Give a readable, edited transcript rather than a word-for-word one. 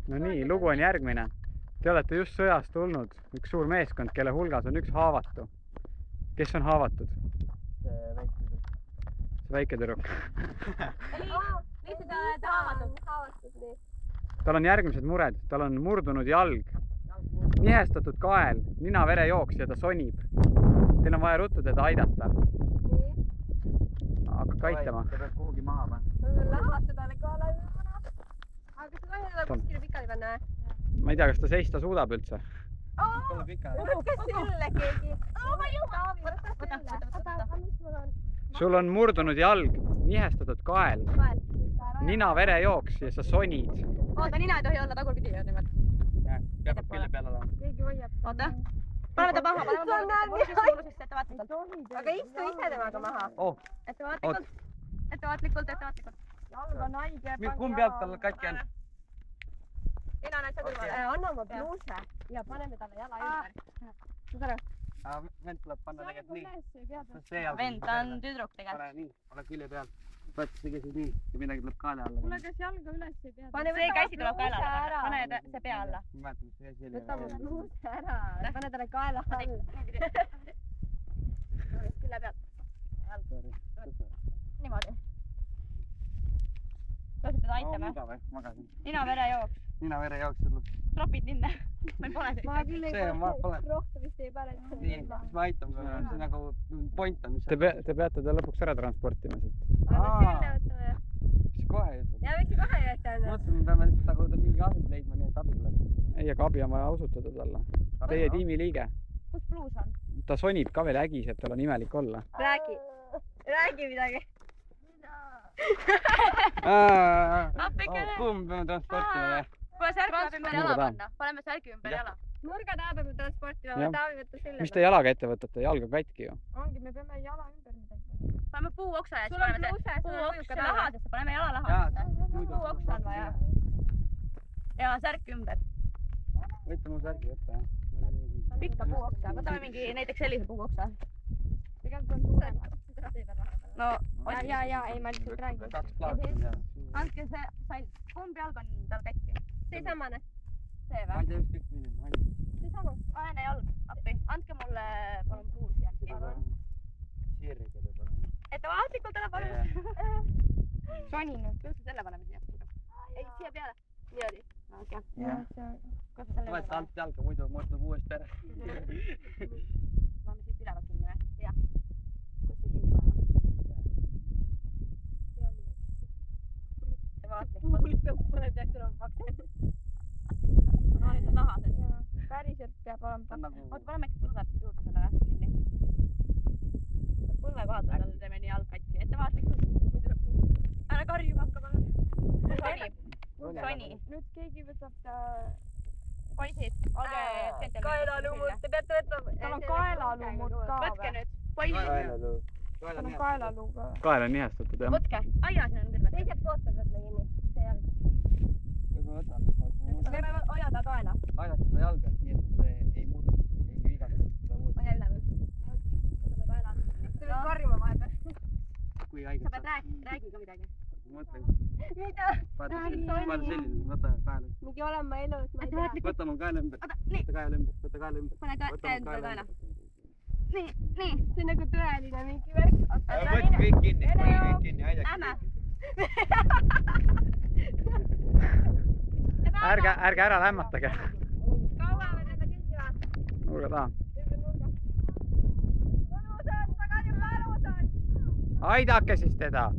No nii, lugu on järgmine. Te olete just sõjast tulnud, üks suur meeskond, kelle hulgas on üks haavatu. Kes on haavatud? See väike tüdruk. Lihtsalt olete haavatud, nii. Tal on järgmised mured. Tal on murdunud jalg, nihestatud kael, nina-verejooks ja ta sonib. Teil on vaja ruttu teda aidata. Hakka aitama. Ta peab kuhugi maha panna. Lahvasta talle kaela. Aga kas sa tohi teda kuskile pikali panna? Ma ei tea, kas ta seista suudab üldse. Võtke sülle keegi. Ma jõuan. Võta. Sul on murdunud jalg, nihestatud kael, nina-verejooks ja sa sonid. Oota, nina ei tohi olla tagurpidi ju nimelt. Peab külje peal olema. Keegi hoiab. Oota. Paneme ta maha, aga istu ise temaga maha. Ettevaatlikult. Jalg on haige. Kumb jalg tal katki on? Nina näed sa kõrvale. Anna oma pluuse ja paneme talle jala ümber. Vend tuleb panna tegelikult nii. Vend, ta on tüdruk tegelikult. Nii, ole külje peal. Võttes tegesid nii ja midagi tuleb kaela alla. Kuule, kas jalga üles ei pea? See käsi tuleb kaela alla. Pane see pea alla. Ma mäletan, mis see asi oli. Võta mu pluuse ära. Pane talle kaela alla. Külje pealt. Niimoodi. Kas teda aitame? Magasin. Nina-verejooks. Nina-verejooks tuleb. Tropid ninna. Meil pole Ma küll ei pole. rohtu vist ei pane. Nii, siis ma aitan, see nagu point on. Te peate ta lõpuks ära transportima siit. Aga sille võtame. Mis kohe ütleb? Ja võiks kohe jätta enne. Mõtlesin, me peame lihtsalt nagu mingi asend leidma, nii et abi tuleb. Ei, aga abi on vaja usutada talle. Teie tiimi liige. Kus pluus on? Ta sonib ka veel ägiseb, tal on imelik olla. Räägi midagi. Kumb peame transportima või? Kuule, särgi ümber jala panna. Paneme särgi ümber jala. Nurga taha peab transportima, Jah. Taavi võtta selle. Mis te jalaga ette võtate? Jalg on katki ju. Ongi, me peame jala ümber midagi. Paneme puuoksa ja Sul on pluuse, sul on mõjuka taha. lahadesse, paneme jala lahadesse. Puuoksa on vaja. Ja särk ümber. Võtta mu särgi võtta, jah. Pikka puuoksa. Võtame mingi näiteks sellise puuoksa. Tegelikult on suurem. No, Ja, ei, ma lihtsalt räägin. Kaks plaati, jah. andke see sall. Kumb jalg on tal katki? Seesamane. See Ma või? ei tea ükskõik milline, ma ei tea. Seesama. Aene jalg appi. Andke mulle palun pluusi äkki. Sirge peab olema. Ettevaatlikult ära palun. Soni nüüd. Kuidas me selle paneme siia? Ei, siia peale. Niimoodi. Okei. Jah. Kuidas me selle Võeta alt jalga, muidu muutub uuesti ära. Paneme siit ülevalt kinni või? Jah. Kus see kinni paneme? Mõne peaks olema paks. No, need on lahased. Päriselt peab olema paks. Oota, paneme äkki põlve juurde selle või? Kinni. Põlve kohalt on teeme nii jalg katki. Ettevaatlikult. Ära karjuma hakka palun. Soni. Nüüd keegi võtab ta... Poisid, olge džentelmenid. Kaelaluumud, te peate võtma... Tal on kaelaluumud ka Võtke või? nüüd. Poisid. Tal on kaelaluu ka. Kael on nihestatud, jah. Võtke. Aia, siin on terve. Teiselt poolt peab võtma kinni. See jalg. Kas ma võtan? Me peame hoia ta kaela. Aidake seda jalga, nii et see ei muutu, ei vigastaks seda uuesti. Hoia üleval. Võtame kaela. Te pead karjuma vahepeal. Kui Sa haiget pead räägi ka midagi. Ma mõtlen, Mida? vaata selline, võta kaela. Mingi olen ma elus, ma ei tea. Võta mu kaela ümber, Oota, nii. võta kaela ümber, võta kaela ümber. Pane käe endale kaela. Nii. See on nagu tõeline mingi värk. Võtke kõik kinni, aidake Lähme. Ärge ära lämmatage. Kaua me teeme kinni või? Nurga taha. Mõnusad, tagasi mõnusad. Aidake siis teda.